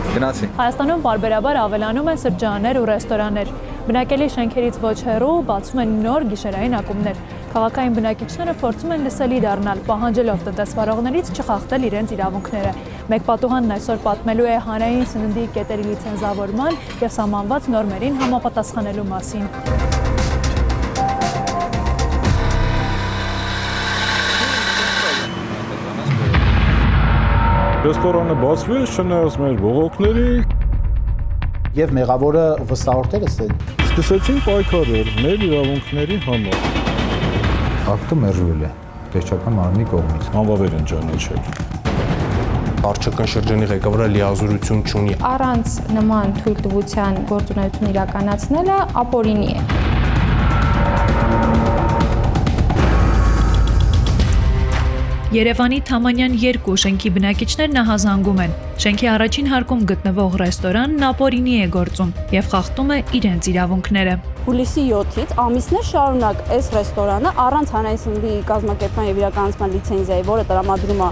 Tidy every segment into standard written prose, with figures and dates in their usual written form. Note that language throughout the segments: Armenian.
Գնացի։ Հայաստանում բարբերաբար ավելանում են սրճարաններ ու ռեստորաններ։ Բնակելի շենքերից ոչ հեռու բացում են նոր գիշերային ակումբներ։ Քաղաքային բնակիչները փորձում են լսելի դառնալ, պահանջելով տնտեսվարողներից չխախտել իրենց իրավունքները։ Մեկ պատուհանն այսօր պատմելու է հանրային սննդի կետերի լիցենզավորման եւ սահմանված նորմերին համապատասխանելու մասին։ Ռեստորանը բացվեց, չնայած մեր բողոքների Եվ մեղավորը վստահորդերս են։ սկսեցին պայքարել մեր իրավունքների համար։ Ակտը մերժվել է պետչական մարմնի կողմից։ Անվավեր են ճանաչել։ Վարչական շրջանի ղեկավարը լիազորություն չունի։ Առանց նման թույլտվության գործունեություն իրականացնելը ապօրինի է։ Երևանի Թամանյան 2 շենքի բնակիչներն ահազանգում են։ Շենքի առաջին հարկում գտնվող ռեստորանն ապօրինի է գործում եւ խախտում է իրենց իրավունքները։ Հուլիսի 7-ից ամիսներ շարունակ այս ռեստորանը առանց հանրային սննդի կազմակերպման եւ իրականացման լիցենզիայի, որը տրամադրում է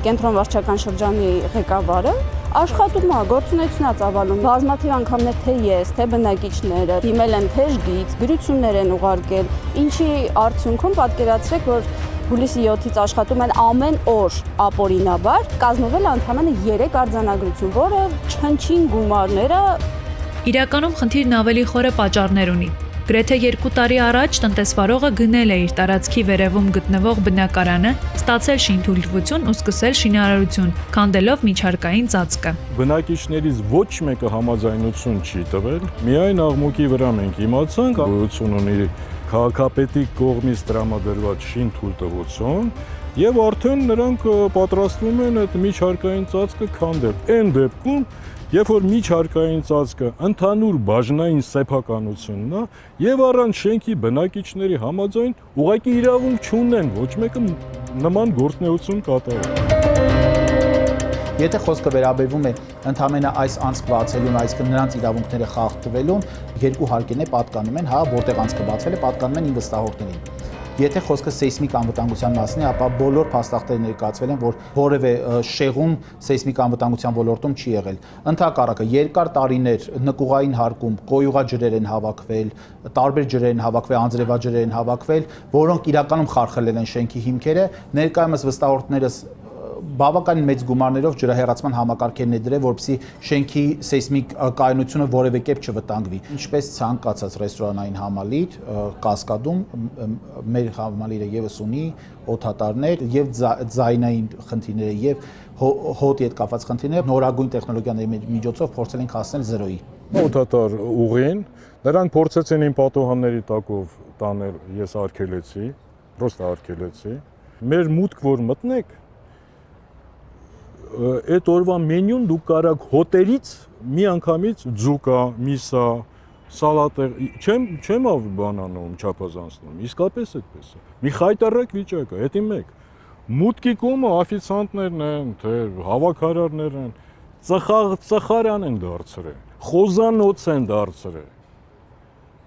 կենտրոն վարչական շրջանի ղեկավարը, աշխատում է, գործունեություն է ծավալում։ Բազմաթիվ անգամներ թե ես, թե բնակիչները դիմել են թեժգից, գրություններ են ուղարկել, ինչի արդյունքում պատկերացրեք, որ հուլիսի 7-ից աշխատում են ամեն օր ապօրինաբար, կազմվել է ընդամենը 3 արձանագրություն, որը չնչին գումարները։ Իրականում խնդիրն ավելի խորը պատճառներ ունի։ Գրեթե 2 տարի առաջ տնտեսվարողը գնել է իր տարածքի վերևում գտնվող բնակարանը, ստացել շինթույլտվություն ու սկսել շինարարություն, քանդելով միջհարկային ծածկը։ Բնակիչներից ոչ մեկը համաձայնություն չի տվել, միայն աղմուկի վրա մենք իմացանք, գոյություն ունի քաղաքապետի կողմից տրամադրված շինթույլտվություն եւ արդեն նրանք պատրաստվում են այդ միջհարկային ծածկը քանդել։ Այն դեպքում, երբ որ միջհարկային ծածկը ընդհանուր բաժնային սեփականությունն է եւ առանց շենքի բնակիչների համաձայն ուղղակի իրավունք չունեն ոչ մեկը նման գործունեություն կատարել։ Եթե խոսքը վերաբերվում է ընդամենը այս անցք բացելուն, այսինքն նրանց իրավունքները խախտվելուն, երկու հարկերն պատկանում են, որտեղ անցքը բացվել է, պատկանում են ինվեստորներին։ Եթե խոսքը սեյսմիկ անվտանգության մասին է, ապա բոլոր փաստաթղթերը ներկայացվել են, որ որևէ շեղում սեյսմիկ անվտանգության ոլորտում չի եղել։ Ընդհակառակը երկար տարիներ նկուղային հարկում կոյուղաջրեր են հավաքվել, տարբեր ջրեր են հավաքվել, անձրևաջրեր են հավաքվել, որոնք իրականում խարխլել են շենքի հիմքերը, ներկայումս վստահորդներս բավականին մեծ գումարներով ջրահեռացման համակարգերն է դրել, որպեսզի շենքի սեյսմիկ կայունությունը որևէ կերպ չվտանգվի։ Ինչպես ցանկացած ռեստորանային համալիր Կասկադում մեր համալիրը եւս ունի օդատարներ եւ ձայնային խնդիրները եւ հոտի հետ կապված խնդիրները նորագույն տեխնոլոգիաների միջոցով փորձել ենք հասնել 0-ի։ Օդատար ուղին, նրանք փորձեցին իմ պատոհանների տակով տանել, ես արգելեցի, պրոստը արգելեցի։ Մեր մուտք որ մտնեք այդ օրվա մենյուն դուք կարաք հոտերից մի անգամից ձուկա, միսա, սալատը, չեմ բանանում, չափազանցնում, իսկապես այդպես է։ Մի խայտարակ վիճակ է, հետի մեկ։ Մուտքի կողմը օֆիցիանտներն են, թե հավաքարարներ են, ծխարան են դարձրել, խոզանոց են դարձրել։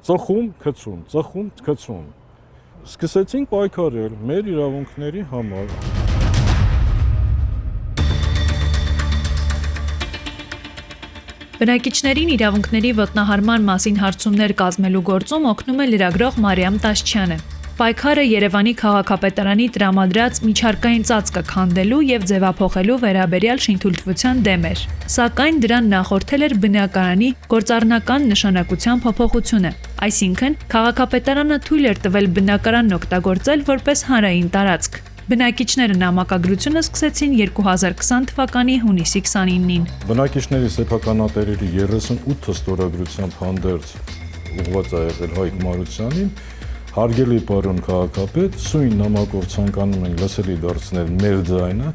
Ծխում, քցում, ծխում, քցում։ Սկսեցինք պայքարել մեր իրավունքների համար։ Բնակիչներին իրավունքների ոտնահարման մասին հարցումներ կազմելու գործում օգնում է լրագրող Մարիամ Տաշչյանը։ Պայքարը Երևանի քաղաքապետարանի տրամադրած միջհարկային ծածկը քանդելու եւ ձևափոխելու վերաբերյալ շինթույլտվության դեմ էր։ Սակայն դրան նախորդել էր բնակարանի գործառնական նշանակության փոփոխությունը, այսինքն քաղաքապետարանը թույլ էր տվել բնակարանն օգտագործել որպես հանրային տարածք։ Բնակիչները նամակագրությունը սկսեցին 2020 թվականի հունիսի 29-ին։ Բնակիչների սեփականատերերի 38 ստորագրությամբ հանդերձ ուղղված է եղել Հայկ Մարությանին, հարգելի պարոն քաղաքապետ, սույն նամակով ցանկանում ենք լսելի դարձնել մեր ձայնը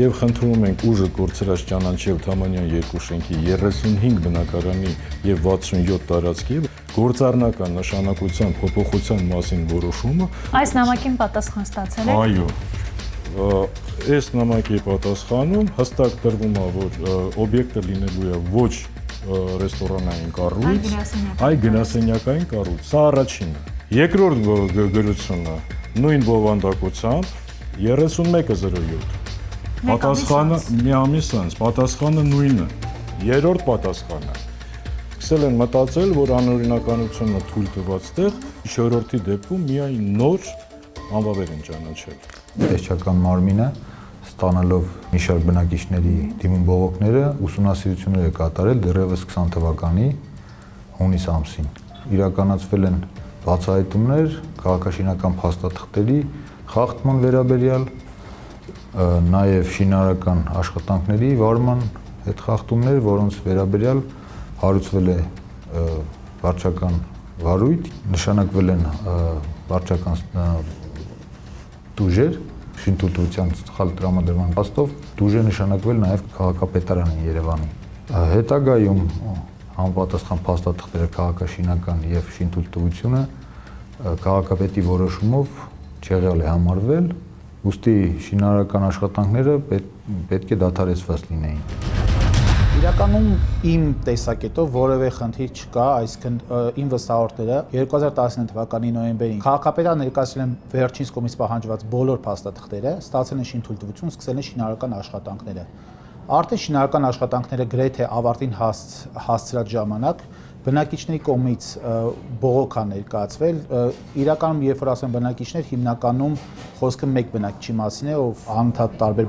եւ խնդրում ենք ուժը կորցրած ճանաչել Թամանյան 2 շենքի 35 բնակարանի եւ 67 տարածքի գործառնական նշանակության փոփոխության մասին որոշումը։ Այս նամակին պատասխան ստացել եք։ Այո։ Այս նամակի պատասխանում հստակ տրվում է, որ օբյեկտը լինելու է ոչ ռեստորանային կառույց, այլ գրասենյակային կառույց։ Սա առաջինը։ Երկրորդ գրությունը նույն բովանդակությամբ 3107։ Պատասխանը մի ամիս անց, պատասխանը նույնը Երրորդ պատասխանը։ Սկսել են մտածել, որ անօրինականությունը թույլ տված տեղ չորրորդի դեպքում միայն նոր անվավեր են ճանաչել։ Տեսչական մարմինը ստանալով մի շարք բնակիչների դիմում բողոքները ուսումնասիրություններ է կատարել դեռևս 20 թվականի հունիս ամսին։ Իրականացվել են բացահայտումներ քաղաքաշինական փաստաթղթերի խախտման վերաբերյալ, նաև շինարարական աշխատանքների վարման հետ խախտումներ, որոնց վերաբերյալ հարուցվել է վարչական վարույթ, նշանակվել են վարչական տուժեր, շինթույլտվության սխալ տրամադրման փաստով դուժը նշանակվել նաև քաղաքապետարանի Երևանի։ Հետագայում համապատասխան փաստաթղթերը քաղաքաշինական եւ շինթույլտվությունը քաղաքապետի որոշումով չեղյալ է համարվել, ուստի շինարարական աշխատանքները պետք է դադարեցված լինեին։ Իրականում իմ տեսակետով որևէ խնդիր չկա, այսինքն իմ վստահորդները 2019 թվականի նոյեմբերին քաղաքապետարան ներկայացրել են վերջինս կողմից պահանջված բոլոր փաստաթղթերը, ստացել են շինթույլտվություն, սկսել են շինարարական աշխատանքները։ Արդեն շինարարական աշխատանքները գրեթե ավարտին հասցրած ժամանակ բնակիչների կողմից բողոք է ներկայացվել, իրականում երբ որ ասեմ բնակիչներ, հիմնականում խոսքը մեկ բնակիչի մասին է, ով անընդհատ տարբեր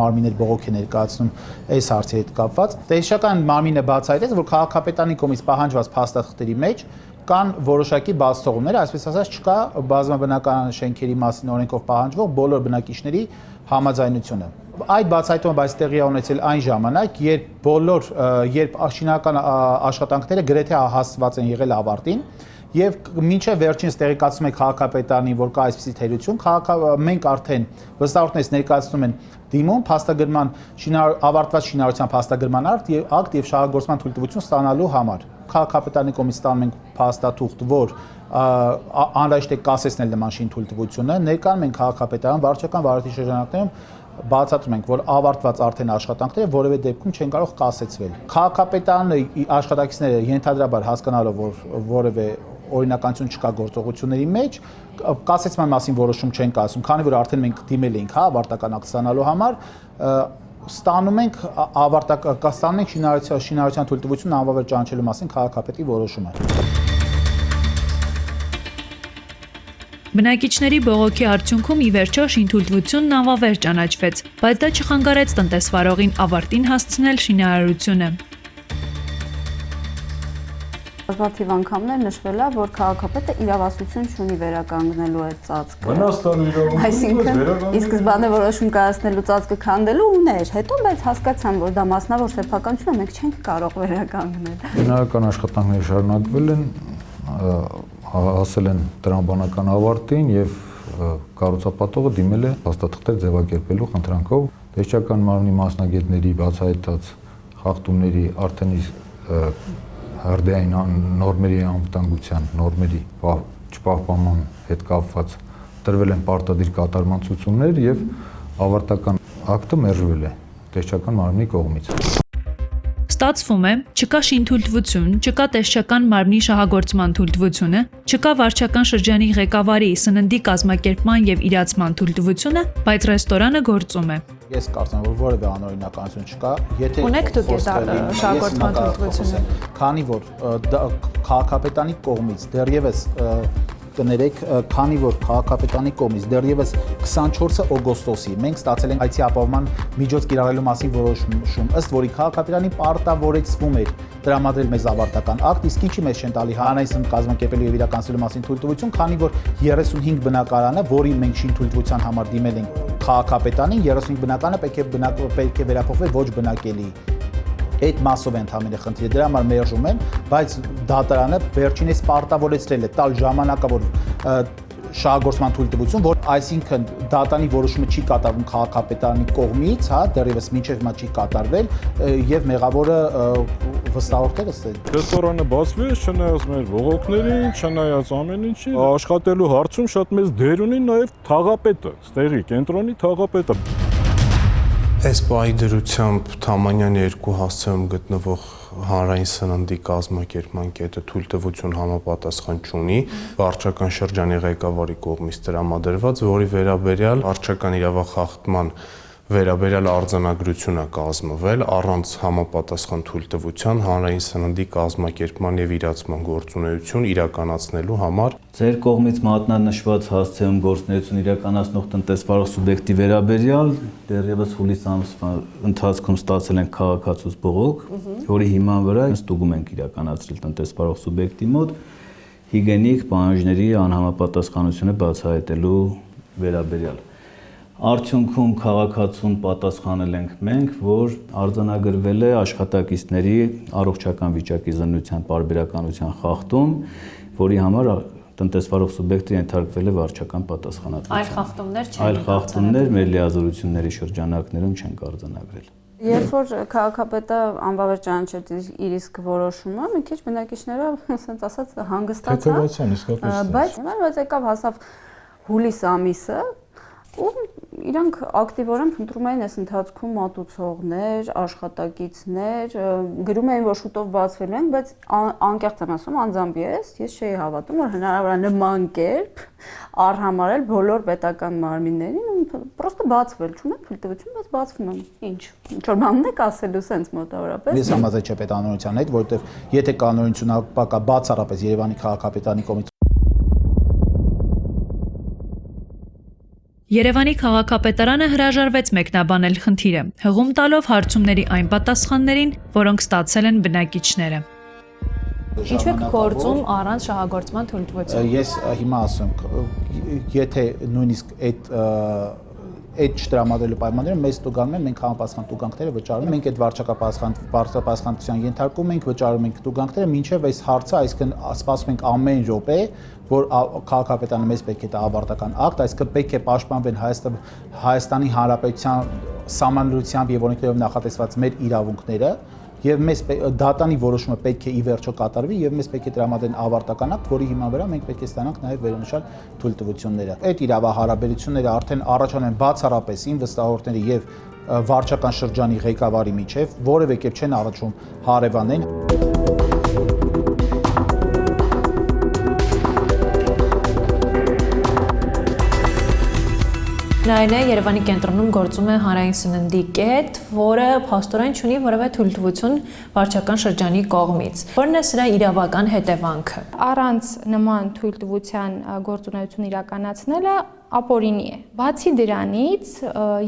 մարմիններ բողոք է ներկայացնում այս հարցի հետ կապված։ Տեսչական մարմինը բացահայտեց, որ քաղաքապետարանի կողմից պահանջված փաստաթղթերի մեջ կան որոշակի բացթողումներ, այսպես ասած չկա բազմաբնակարան շենքերի մասին օրենքով պահանջվող բոլոր բնակիչների համաձայնությունը։ Այդ բացահայտումը բայց տեղի է ունեցել այն ժամանակ, երբ շինարարական աշխատանքները գրեթե հասցված են եղել ավարտին, եւ մինչեւ վերջինս տեղեկացնում է քաղաքապետարանին, որ կա այսպիսի թերություն, մենք արդեն վստահորդներից ներկայացնում են դիմում փաստագրման ավարտված շինարարության փաստագրման ակտ եւ շահագործման թույլտվություն ստանալու համար։ Քաղաքապետարանի կողմից ստանում ենք փաստաթուղթ, որ անհրաժեշտ է կասեցնել նման շինթույլտվությունը, ներկայանում ենք քաղաքապետարան վարչական վարույթի շրջանակներում բացատրում ենք, որ ավարտված արդեն աշխատանքները որևէ դեպքում չեն կարող կասեցվել։ Քաղաքապետարանը աշխատակիցները ենթադրաբար հասկանալով, որ որևէ օրինականություն չկա գործողությունների մեջ, կասեցման մասին որոշում չեն կայացում, քանի որ արդեն մենք դիմել էինք, ավարտական ակտ ստանալու համար, ստանում ենք շինարարության թույլտվություն անվավեր ճանաչելու մասին քաղաքապետի որոշումը։ Բնակիչների բողոքի արդյունքում ի վերջո շինթույլտվությունն անվավեր ճանաչվեց, բայց դա չխանգարեց տնտեսվարողին ավարտին հասցնել շինարարությունը։ Բազմաթիվ անգամներ նշվել է, որ քաղաքապետը իրավասություն չունի վերականգնելու այդ ծածկը։ Վնաս տալու իրավունք։ Այսինքն, ի սկզբանե որոշում կայացնելու ծածկը քանդելու ուներ, հետո բայց հասկացան, որ դա մասնավոր սեփականություն է, մենք չենք կարող վերականգնել։ Շինարարական աշխատանքները շարունակվել են, հասել են տրամաբանական ավարտին եւ կառուցապատողը դիմել է փաստաթղթեր ձևակերպելու խնդրանքով տեսչական մարմնի մասնագետների բացահայտած խախտումների արդեն հրդեհային նորմերի անվտանգության նորմերի չպահպանման հետ կապված տրվել են պարտադիր կատարման ցուցումներ եւ ավարտական ակտը մերժվել է տեսչական մարմնի կողմից։ Ստացվում է, չկա շինթույլտվություն, չկա տեսչական մարմնի շահագործման թույլտվությունը, չկա վարչական շրջանի ղեկավարի սննդի կազմակերպման եւ իրացման թույլտվությունը, բայց ռեստորանը գործում է։ Ես կարծում եմ, որ որևէ անօրինականություն չկա, եթե Ունեք դուք շահագործման թույլտվությունը։ Քանի որ քաղաքապետարանի կողմից դեռևս կներեք, քանի որ քաղաքապետարանի կողմից դեռևս 24 օգոստոսի մենք ստացել ենք այցի ապահովման միջոց կիրառելու մասին որոշում, ըստ որի քաղաքապետարանի պարտավորեցվում էր տրամադրել մեզ ավարտական ակտ, իսկ ինչի մեզ չեն տալի հանրային սնունդ կազմակերպելու եւ իրականացնելու մասին թույլտվություն, քանի որ 35 բնակարանը, որին մենք շինթույլտվության համար դիմել ենք քաղաքապետարանին, 35 բնակարանը պետք է վերափոխվի ոչ բնակելի։ Այդ մասով են համենը խնդիրը, դրա համար մերժում են, բայց դատարանը վերջինս պարտավորեցրել է տալ ժամանակավոր շահագործման թույլտվություն, որ այսինքն դատարանի որոշումը չի կատարվում քաղաքապետարանի կողմից, հա, դեռևս մինչև հիմա չի կատարվել եւ մեղավորը վստահորդելս է։ Ռեստորանը բացվի, չնայած մեր բողոքներին, չնայած ամեն ինչի, աշխատելու հարցում շատ մեծ դեր ունի նաեւ թաղապետը, ստեղի կենտրոնի թաղապետը։ Այս պահի դրությամբ Թամանյան 2 հասցեում գտնվող հանրային սննդի կազմակերպման կետը թույլտվություն համապատասխան չունի վարչական շրջանի ղեկավարի կողմից տրամադրված, որի վերաբերյալ վարչական իրավախախտման վերաբերյալ արձանագրություն է կազմվել առանց համապատասխան թույլտվության հանրային սննդի կազմակերպման եւ իրացման գործունեություն իրականացնելու համար Ձեր կողմից մատնանշված հասցեում գործունեություն իրականացնող տնտեսվարող սուբյեկտի վերաբերյալ դեռևս հուլիս ամսվա ընթացքում ստացել ենք քաղաքացուց բողոք, որի հիման վրա ստուգում ենք իրականացրել տնտեսվարող սուբյեկտի մոտ հիգիենիկ պահանջների անհամապատասխանությունը բացահայտելու վերաբերյալ։ Արդյունքում քաղաքացուն պատասխանել ենք մենք, որ արձանագրվել է աշխատակիցների առողջական վիճակի զննության պարբերականության խախտում, որի համար տնտեսվարող սուբյեկտը ենթարկվել է վարչական պատասխանատվության։ Այլ խախտումներ չեն։ Այլ խախտումներ մեր լիազորությունների շրջանակներում չեն արձանագրել։ Երբ որ քաղաքապետը անվավեր ճանաչեց իր իսկ որոշումը, մի քիչ բնակիչները, ասենց ասած, հանգստացան, բայց եկավ հասավ հուլիս ամիսը, ու իրանք ակտիվորեն փնտրում էին այս ընթացքում մատուցողներ, աշխատակիցներ, գրում էին, որ շուտով բացվելու են, բայց անկեղծ եմ ասում, անձամբ ես չէի հավատում, որ հնարավոր է նման կերպ արհամարել բոլոր պետական մարմիններին, պրոստը բացվել, չունեն թույլտվություն, բայց բացվում են։ Ինչ որ բանն եք ասելու սենց մոտավորապես։ Ես համաձայն չեմ պետանորության հետ, որովհետև եթե կանոնությունը ապակա բացառապես Երևանի քաղաքապետարանի կողմից Երևանի քաղաքապետարանը հրաժարվեց մեկնաբանել խնդիրը, հղում տալով հարցումների այն պատասխաններին, որոնք ստացել են բնակիչները։ Ինչու եք գործում առանց շահագործման թույլտվության։ Ես հիմա ասում, եթե նույնիսկ այդ չտրամադրելու պայմանները մեզ տուգանում են, մենք համապատասխան տուգանքները վճարում ենք, մենք այդ վարչակապահովության ենթարկում ենք, վճարում ենք տուգանքները, մինչև այս հարցը, այսինքն սպասում ենք ամեն րոպե, որ քաղաքապետարանը մեզ պետք է տա ավարտական ակտ, այսինքն պետք է պաշտպանվեն Հայաստանի Հանրապետության սահմանադրությամբ եւ օրենքներով նախատեսված մեր իրավունքները եւ մեզ դատանի որոշումը պետք է ի վերջո կատարվի եւ մեզ պետք է տրամադրեն ավարտական ակտ, որի հիման վրա մենք պետք է ստանանք նաեւ վերոնշյալ թույլտվությունները։ Այդ իրավահարաբերությունները արդեն առաջանում են բացառապես իմ վստահորդների եւ վարչական շրջանի ղեկավարի միջեւ, որևէ կերպ չեն առաջում հարևանեն։ Նայեն է Երևանի կենտրոնում գործում է հանրային սննդի կետ, որը փաստորեն չունի որևէ թույլտվություն վարչական շրջանի կողմից։ Որն է սրա իրավական հետևանքը։ Առանց նման թույլտվության գործունեություն իրականացնելը ապօրինի է։ Բացի դրանից,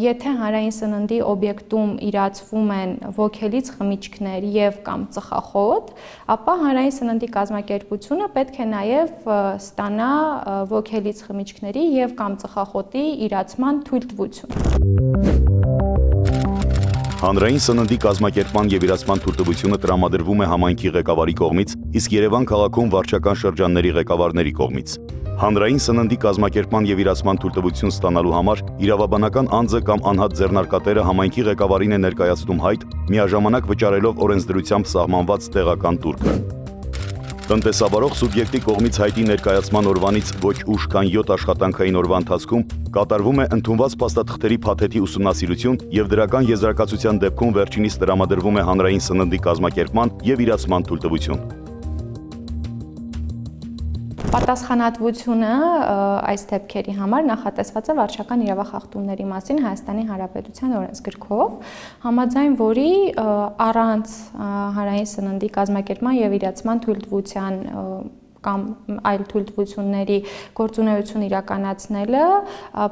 եթե հանրային սննդի օբյեկտում իրացվում են ոգելից խմիչքներ եւ կամ ծխախոտ, ապա հանրային սննդի կազմակերպությունը պետք է նաեւ ստանա ոգելից խմիչքների եւ կամ ծխախոտի իրացման թույլտվություն։ Հանրային սննդի կազմակերպման եւ իրացման թույլտվությունը տրամադրվում է համայնքի ղեկավարի կողմից, իսկ Երևան քաղաքում վարչական շրջանների ղեկավարների կողմից։ Հանրային սննդի կազմակերպման եւ իրացման թույլտվություն ստանալու համար իրավաբանական անձը կամ անհատ ձեռնարկատերը համայնքի ղեկավարին է ներկայացնում հայտ, միաժամանակ վճարելով օրենսդրությամբ սահմանված տեղական տուրքը։ Տնտեսավարող սուբյեկտի կողմից հայտի ներկայացման օրվանից ոչ ուշ քան 7 աշխատանքային օրվա ընթացքում կատարվում է ընդունված փաստաթղթերի փաթեթի ուսումնասիրություն եւ դրական եզրակացության դեպքում վերջինիս տրամադրվում է հանրային սննդի կազմակերպման եւ իրացման թույլտվություն։ Պատասխանատվությունը այս դեպքերի համար նախատեսված է վարչական իրավախախտումների մասին Հայաստանի Հանրապետության օրենսգրքով, համաձայն որի առանց հանրային սննդի կազմակերպման եւ իրացման թույլտվության կամ այլ թույլտվությունների գործունեություն իրականացնելը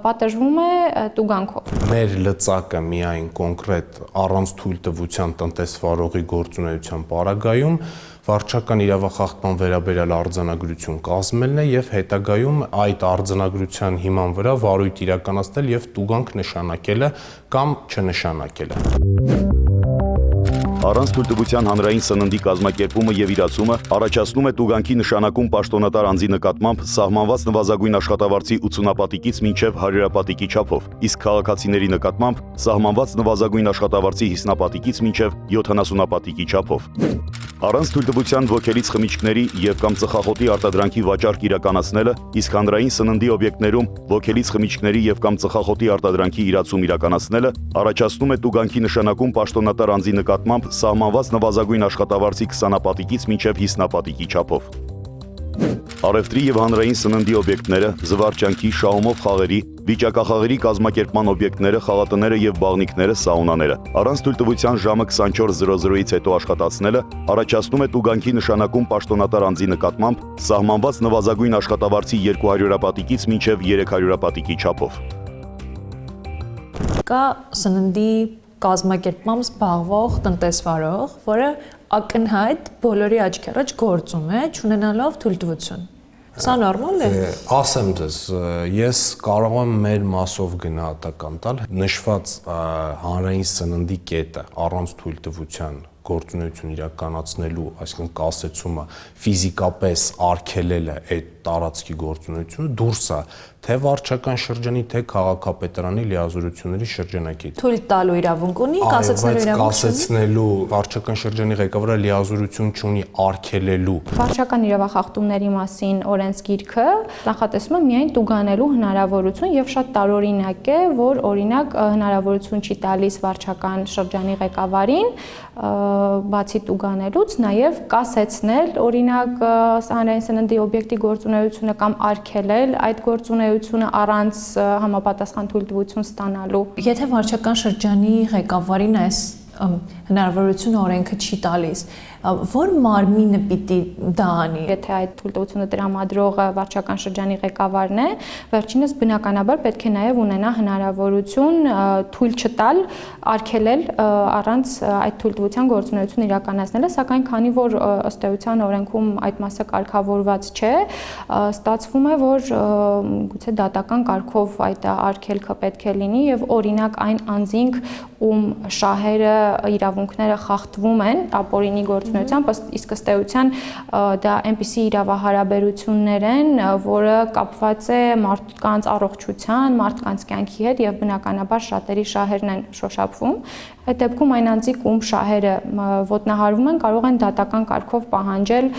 պատժվում է տուգանքով։ Մեր լծակը միայն կոնկրետ առանց թույլտվության տնտեսվարողի գործունեության պարագայում վարչական իրավախախտման վերաբերյալ արձանագրություն կազմելն է եւ հետագայում այդ արձանագրության հիման վրա վարույթ իրականացնել եւ տուգանք նշանակելը կամ չնշանակելը։ Առանց թույլտվության հանրային սննդի կազմակերպումը եւ իրացումը առաջացնում է տուգանքի նշանակում պաշտոնատար անձի նկատմամբ սահմանված նվազագույն աշխատավարձի 80-պատիկից մինչև 100-պատիկի չափով, իսկ քաղաքացիների նկատմամբ սահմանված նվազագույն աշխատավարձի 50-պատիկից մինչև 70-պատիկի չափով։ Առանց թույլտվության ոգելից խմիչքների եւ կամ ծխախոտի արտադրանքի վաճառք իրականացնելը, իսկ հանրային սննդի օբյեկտներում ոգելից խմիչքների եւ կամ ծխախոտի արտադրանքի իրացում իրականացնելը առաջացնում է տուգանքի նշանակում պաշտոնատար անձի նկատմամբ սահմանված նվազագույն աշխատավարձի 20-պատիկից մինչև 50-պատիկի չափով։ Առևտրի եւ հանրային սննդի օբյեկտները, զվարճանքի, շահումով խաղերի, վիճակախաղերի կազմակերպման օբյեկտները, խաղատները եւ բաղնիքները, սաունաները առանց թույլտվության ժամը 24:00-ից հետո աշխատացնելը առաջացնում է տուգանքի նշանակում պաշտոնատար անձի նկատմամբ սահմանված նվազագույն աշխատավարձի 200 պատիկից մինչև 300 պատիկի չափով։ Կա սննդի կազմակերպմամբ զբաղվող տնտեսվարող, որը ակնհայտ բոլորի աչքի առաջ գործում է, չունենալով թույլտվություն։ Սա նորմալ է։ Ասեմ դες, ես կարող եմ մեր մասով գնահատական տալ նշված հանրային սննդի կետը առանց թույլտվության գործունեություն իրականացնելու, այսինքն կասեցումը ֆիզիկապես արգելելը այդ տարածքի գործունեությունը դուրս է թե վարչական շրջանի, թե քաղաքապետարանի լիազորությունների շրջանակից։ Թույլ տալու իրավունք ունի, կասեցնելու իրավունք ունի։ Կասեցնելու վարչական շրջանի ղեկավարը լիազորություն չունի արգելելու։ Վարչական իրավախախտումների մասին օրենսգիրքը նախատեսում է միայն տուգանելու հնարավորություն եւ շատ տարօրինակ է, որ օրինակ հնարավորություն չի տալիս վարչական շրջանի ղեկավարին բացի տուգանելուց նաև կասեցնել օրինակ հանրային սննդի օբյեկտի գործունեությունը կամ արգելել այդ գործունեությունը առանց համապատասխան թույլտվություն ստանալու։ Եթե վարչական շրջանի ղեկավարին այս հնարավորությունը օրենքը չի տալիս, որ մարմինը պիտի դա անի։ Եթե այդ թույլտվությունը տրամադրողը վարչական շրջանի ղեկավարն է, վերջինս բնականաբար պետք է նաև ունենա հնարավորություն թույլ չտալ արգելել առանց այդ թույլտվության գործունեություն իրականացնելը, սակայն քանի որ ըստ էության օրենքում այդ մասը կարգավորված չէ, ստացվում է, որ գուցե դատական կարգով այդ արգելքը պետք է լինի եւ օրինակ այն անձինք, ում շահերը իրավունքները խախտվում են ապօրինի գործունեությամբ, իսկ ըստ էության դա այնպիսի իրավահարաբերություններ են, որը կապված է մարդկանց առողջության, մարդկանց կյանքի հետ եւ բնականաբար շատերի շահերն են շոշափվում։ Այդ դեպքում այն անձիկ, ում շահերը ոտնահարվում են, կարող են դատական կարգով պահանջել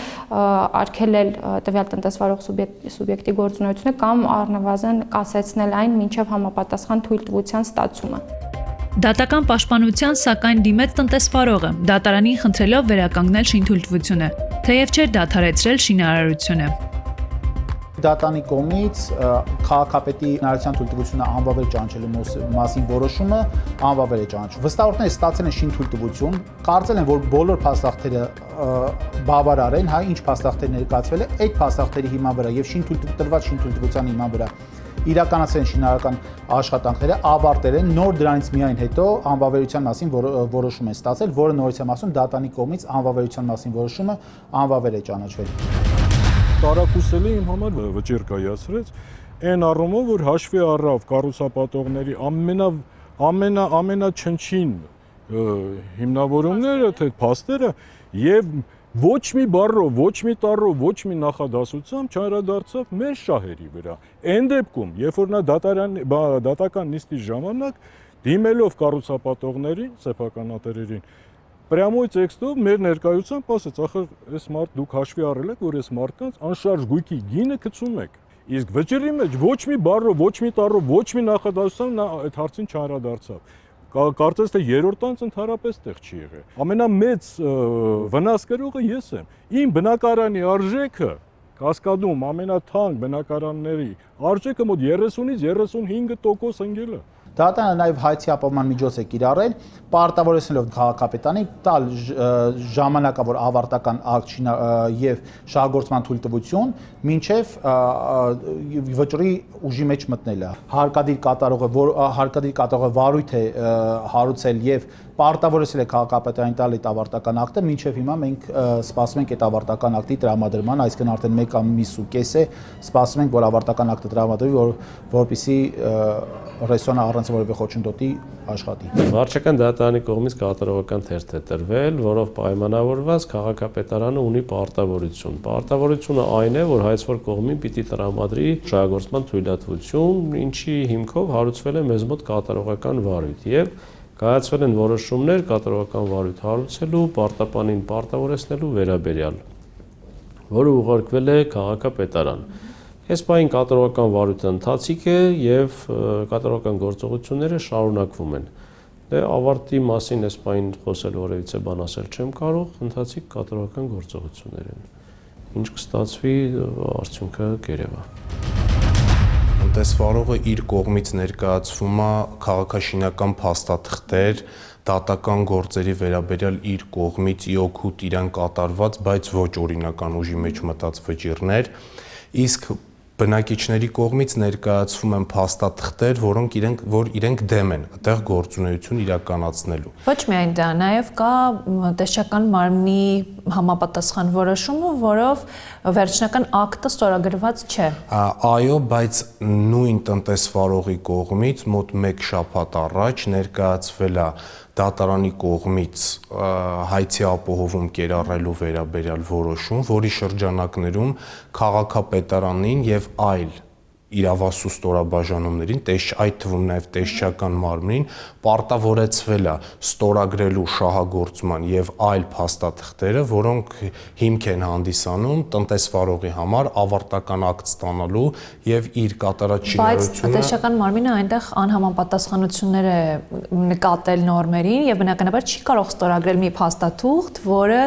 արգելել տվյալ տնտեսվարող սուբյեկտի գործունեությունը կամ առնվազն կասեցնել այն մինչև համապատասխան թույլտվության ստացումը։ Դատական պաշտպանության սակայն դիմեց տնտեսվարողը, դատարանին խնդրելով վերականգնել շինթույլտվությունը, թեև չէր դադարեցրել շինարարությունը։ Դատանի կողմից քաղաքապետի հնարավորության թույլտվությունը անվավեր ճանաչելու մասին որոշումը անվավեր է ճանաչվում։ Վստահորդները ստացել են շինթույլտվություն, կարծել են, որ բոլոր փաստաղթերը բավարար են, ինչ փաստաղթեր ներկայացվել է, այդ փաստաղթերի հիման վրա եւ տրված շինթույլտվության հիման վրա իրականացել են շինարարական աշխատանքները, ավարտել են, նոր դրանից միայն հետո անվավերության մասին որոշում են ստացել, որը նորից եմ ասում, դատանի կողմից անվավերության մասին որոշումը անվավեր է ճանաչվել։ Տարակուսելը իմ համար վճիռ կայացրեց այն առումով, որ հաշվի առավ կառուցապատողների ամենաչնչին հիմնավորումները, թե փաստերը եւ ոչ մի բառով, ոչ մի տառով, ոչ մի նախադասությամբ չանդրադարձավ մեր շահերի վրա։ Այն դեպքում, երբ որ նա դատական նիստի ժամանակ դիմելով կառուցապատողներին, սեփականատերերին, պրյամոյ տեքստով մեր ներկայությամբ ասեց, ախր այս մարդ դուք հաշվի առել եք, որ այս մարդկանց անշարժ գույքի գինը գցում եք։ Իսկ վճռի մեջ ոչ մի բառով, ոչ մի տառով, ոչ մի նախադասությամբ նա այդ հարցին չանդրադարձավ։ Կարծես թե երրորդ անձ ընդհանրապես տեղ չի եղել։ Ամենամեծ վնաս կրողը ես եմ։ Իմ բնակարանի արժեքը Կասկադում ամենաթանկ բնակարանների արժեքը մոտ 30-ից 35% ընկել է։ Դատանը նաև հայցի ապահովման միջոց է կիրառել, պարտավորեցնելով քաղաքապետարանի տալ ժամանակավոր ավարտական ակտ եւ շահագործման թույլտվություն, մինչեւ վճռի ուժի մեջ մտնելը։ Հարկադիր կատարողը վարույթ է հարուցել եւ պարտավորեցել է քաղաքապետարանի տալ այդ ավարտական ակտը, մինչեւ հիմա մենք սպասում ենք այդ ավարտական ակտի տրամադրման, այսինքն արդեն 1 ամիս ու կես է սպասում ենք, որ ավարտական ակտը տրամադրվի, որպեսզի ռեսոնը առանց որևէ խոչընդոտի աշխատի։ Վարչական դատարանի կողմից կատարողական թերթ է տրվել, որով պայմանավորված քաղաքապետարանը ունի պարտավորություն։ Պարտավորությունը այն է, որ հայցվոր կողմին պիտի տրամադրի շահագործման թույլատվություն, ինչի հիմքով հարուցվել է մեզ մոտ կատարողական վարույթ եւ կայացվել են որոշումներ կատարողական վարույթ հարուցելու, պարտապանին պարտավորեցնելու վերաբերյալ, որը ուղարկվել է քաղաքապետարան։ Այս պահին կատարողական վարույթը ընթացիկ է եւ կատարողական գործողությունները շարունակվում են։ Դե ավարտի մասին այս պահին խոսել որևիցե բան ասել չեմ կարող, ընթացիկ կատարողական գործողություններ են։ ինչ կստացվի, արդյունքը կերևա։ Տնտեսվարողը իր կողմից ներկայացվում է քաղաքաշինական փաստաթղթեր, դատական գործերի վերաբերյալ իր կողմից ի օգուտ իրեն կատարված, բայց ոչ օրինական ուժի մեջ մտած վճիռներ, իսկ բնակիչների կողմից ներկայացվում են փաստաթղթեր, որ իրենք դեմ են այդտեղ գործունեություն իրականացնելու։ Ոչ միայն դա, նաև կա տեսչական մարմնի համապատասխան որոշումը, որով վերջնական ակտը ստորագրված չէ։ Այո, բայց նույն տնտեսվարողի կողմից մոտ 1 շաբաթ առաջ ներկայացվել է դատարանի կողմից հայցի ապահովում կերառելու վերաբերյալ որոշում, որի շրջանակներում քաղաքապետարանին եւ այլ իրավասու ստորաբաժանումներին, այդ թվում նաև տեսչական մարմնին, պարտավորեցվել է ստորագրելու շահագործման եւ այլ փաստաթղթերը, որոնք հիմք են հանդիսանում տնտեսվարողի համար ավարտական ակտ ստանալու եւ իր կատարած շինարարությունը։ Բայց տեսչական մարմինը այնտեղ անհամապատասխանություններ է նկատել նորմերին եւ բնականաբար չի կարող ստորագրել մի փաստաթուղթ, որը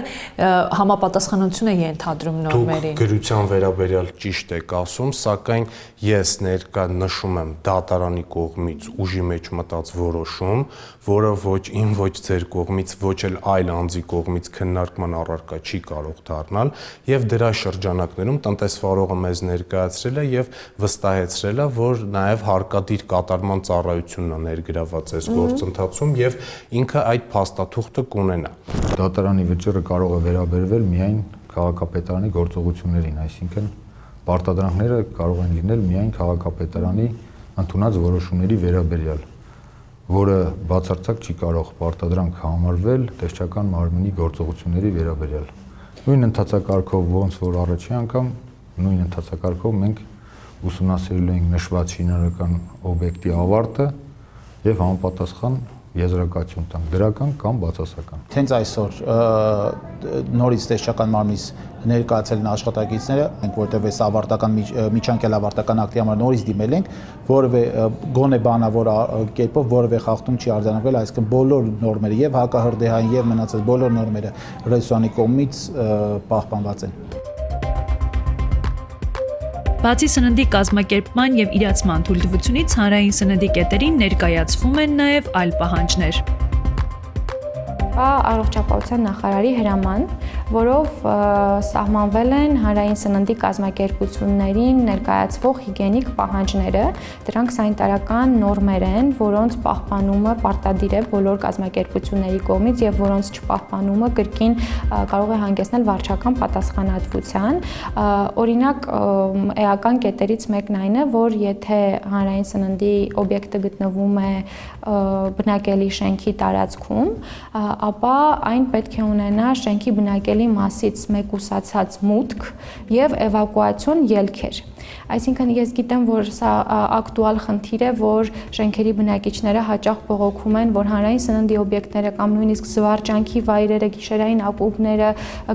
համապատասխանություն է ենթադրում նորմերին։ Դուք գրության վերաբերյալ ճիշտ եք ասում, սակայն ես ներկա նշում եմ դատարանի կողմից ուժի մեջ մտած որոշում, որը ոչ իմ, ոչ ձեր կողմից, ոչ էլ այլ անձի կողմից քննարկման առարկա չի կարող դառնալ, եւ դրա շրջանակներում տնտեսվարողը մեզ ներկայացրել է եւ վստահեցրել է, որ նաեւ հարկադիր կատարման ծառայությունն է ներգրաված այս գործընթացում եւ ինքը այդ փաստաթուղթը կունենա։ Դատարանի վճիռը կարող է վերաբերվել միայն քաղաքապետարանի գործողություններին, այսինքն պարտադրանքները կարող են լինել միայն քաղաքապետարանի ընդունած որոշումների վերաբերյալ, որը բացարձակ չի կարող պարտադրանք համարվել տեսչական մարմնի գործողությունների վերաբերյալ։ Նույն ընթացակարգով ոնց որ առաջի անգամ նույն ընթացակարգով մենք ուսումնասիրելու ենք նշված շինարարական օբյեկտի ավարտը եւ համապատասխան եզրակացություն տանք, դրական կամ բացասական։ Հենց այսօր նորից տեսչական մարմնից ներկայացել են աշխատակիցները, մենք որտեղ այս ավարտական միջանկյալ ավարտական ակտի համար նորից դիմել ենք, որևէ գոնե բանավոր կերպով որևէ խախտում չի արձանագրվել, այսինքն բոլոր նորմերը եւ հակահրդեհային եւ մնացած բոլոր նորմերը ռեսուրսանի կողմից պահպանված են։ Բացի սննդի կազմակերպման եւ իրացման թույլտվությունից հանրային սննդի կետերին ներկայացվում են նաեւ այլ պահանջներ։ Առողջապահության նախարարի հրաման, որով սահմանվել են հանրային սննդի կազմակերպություններին ներկայացվող հիգիենիկ պահանջները, դրանք սանիտարական նորմեր են, որոնց պահպանումը պարտադիր է բոլոր կազմակերպությունների կողմից եւ որոնց չպահպանումը կրկին կարող է հանգեցնել վարչական պատասխանատվության։ Օրինակ, էական կետերից մեկն այն է, որ եթե հանրային սննդի օբյեկտը գտնվում է բնակելի շենքի տարածքում, ապա այն պետք է ունենա շենքի բնակելի մասից մեկուսացած մուտք եւ էվակուացիոն ելքեր։ Այսինքն ես գիտեմ, որ սա ակտուալ խնդիր է, որ շենքերի բնակիչները հաճախ բողոքում են, որ հանրային սննդի օբյեկտները կամ նույնիսկ զվարճանքի վայրերը, գիշերային ակումբները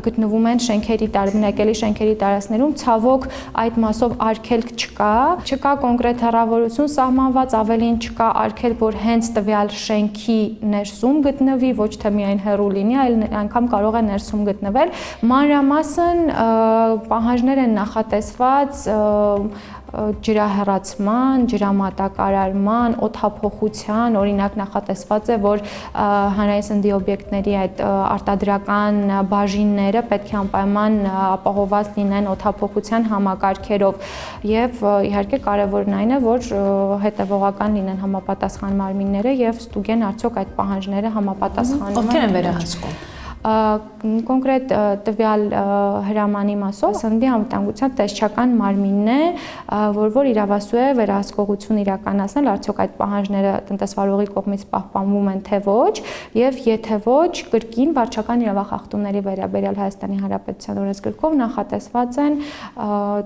գտնվում են շենքերի բնակելի շենքերի տարածքներում, ցավոք այդ մասով արգելք չկա կոնկրետ հեռավորություն սահմանված, ավելին չկա արգելք, որ հենց տվյալ շենքի ներսում գտնվի, ոչ թե միայն հեռու լինի, այլ անգամ կարող է ներսում գտնվել։ Մանրամասն պահանջներ են նախատեսված ջրահեռացման, ջրամատակարարման, օդափոխության, օրինակ նախատեսված է, որ հանրային սննդի օբյեկտների այդ արտադրական բաժինները պետք է անպայման ապահովված լինեն օդափոխության համակարգերով եւ իհարկե կարեւորն այն է, որ հետեւողական լինեն համապատասխան մարմինները եւ ստուգեն արդյոք այդ պահանջները համապատասխանում են։ Ովքեր են վերահսկում։ Կոնկրետ տվյալ հրամանի մասով սննդի անվտանգության տեսչական մարմինն է, որ իրավասու է վերահսկողություն իրականացնել, արդյոք այդ պահանջները տնտեսվարողի կողմից պահպանվում են թե ոչ, եւ եթե ոչ, կրկին վարչական իրավախախտումների վերաբերյալ Հայաստանի Հանրապետության օրենսգրքով նախատեսված են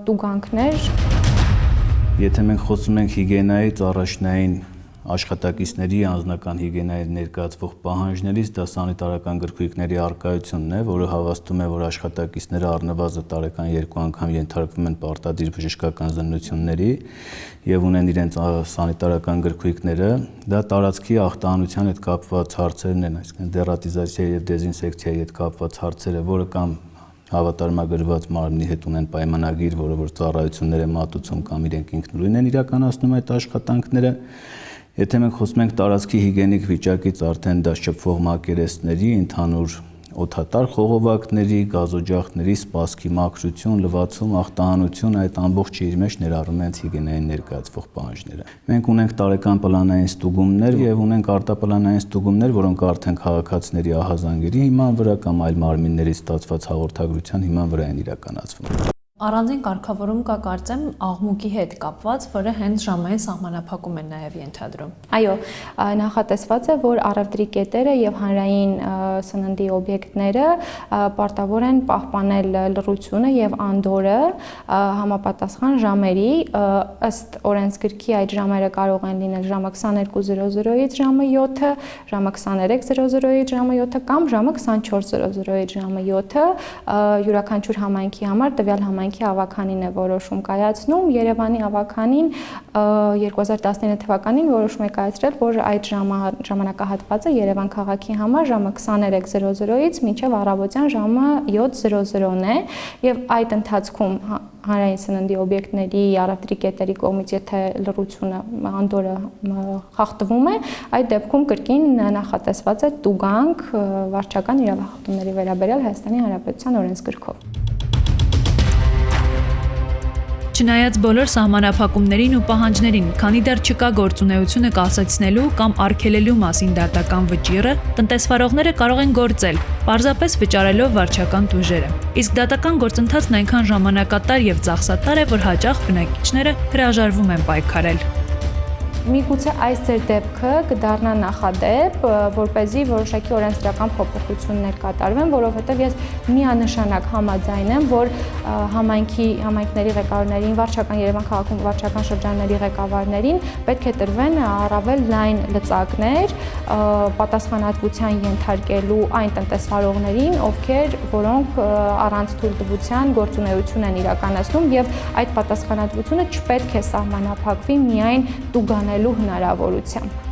տուգանքներ։ Եթե մենք խոսում ենք հիգիենայից առաջնային աշխատակիցների անձնական հիգիենայի ներկայացվող պահանջներից, դա սանիտարական գրքույկների առկայությունն է, որը հավաստում է, որ աշխատակիցները առնվազն տարեկան 2 անգամ ենթարկվում են պարտադիր բժշկական զննությունների եւ ունեն իրենց սանիտարական գրքույկները, դա տարածքի ախտանության հետ կապված հարցերն են, այսինքն դերատիզացիա եւ դեզինսեկցիայի հետ կապված հարցերը, որը կամ հավատարմագրված մարմնի հետ ունեն պայմանագիր, որը որ ծառայություններ է մատուցում կամ իրենք ինքնուրույն են իրականացնում այդ աշխատանքները։ Եթե մենք խոսում ենք տարածքի հիգիենիկ վիճակից, արդեն դա շփվող մակերեսների, ընդհանուր օդատար խողովակների, գազօջախների, սպասքի մաքրություն, լվացում, ախտահանություն, այդ ամբողջը իր մեջ ներառում է հիգիենային ներկայացվող պահանջները։ Մենք ունենք տարեկան պլանային ստուգումներ եւ ունենք արտապլանային ստուգումներ, որոնք արդեն քաղաքացիների ահազանգերի հիման վրա կամ այլ մարմիններից ստացված հաղորդագրության հիման վրա են իրականացվում։ Առանձին կարգավորում կա կարծեմ աղմուկի հետ կապված, որը հենց ժամային սահմանափակում են նաև ենթադրում։ Այո, նախատեսված է, որ առևտրի կետերը եւ հանրային սննդի օբյեկտները պարտավոր են պահպանել լռությունը եւ անդորը համապատասխան ժամերի, ըստ օրենսգրքի այդ ժամերը կարող են լինել ժամը 22:00-ից ժամը 7-ը, ժամը 23:00-ից ժամը 7-ը կամ ժամը 24:00-ից ժամը 7-ը, յուրաքանչյուր համայնքի համար տվյալ համայնքի ավականին է որոշում կայացնում։ Երևանի ավականին 2019 թվականին որոշում է կայացրել, որ այդ ժամանակահատվածը Երևան քաղաքի համար ժամը 23:00-ից մինչև առավոտյան ժամը 7:00-ն է եւ այդ ընթացքում հանրային սննդի օբյեկտների առևտրի կետերի կողմից եթե լռությունը անդորը խախտվում է, այդ դեպքում կրկին նախատեսված է տուգանք վարչական իրավախախտումների վերաբերյալ Հայաստանի Հանրապետության օրենսգրքով։ Չնայած բոլոր սահմանափակումներին ու պահանջներին, քանի դեռ չկա գործունեությունը կասեցնելու կամ արգելելու մասին դատական վճիռը, տնտեսվարողները կարող են գործել, պարզապես վճարելով վարչական տուժերը։ Իսկ դատական գործընթացն այնքան ժամանակատար եւ ծախսատար է, որ հաճախ բնակիչները հրաժարվում են պայքարել։ Միգուցե այս ձեր դեպքը կդառնա նախադեպ, որպեսզի որոշակի օրենսդրական փոփոխություններ կատարվեն, որովհետև ես միանշանակ համաձայն եմ, որ համայնքների ղեկավարներին, Երևան քաղաքում վարչական շրջանների ղեկավարներին պետք է տրվեն առավել լայն լծակներ պատասխանատվության ենթարկելու այն տնտեսվարողներին, որոնք առանց թույլտվության գործունեություն են իրականացնում եւ այդ պատասխանատվությունը չպետք է սահմանափակվի միայն տուգանելու հնարավորությամբ։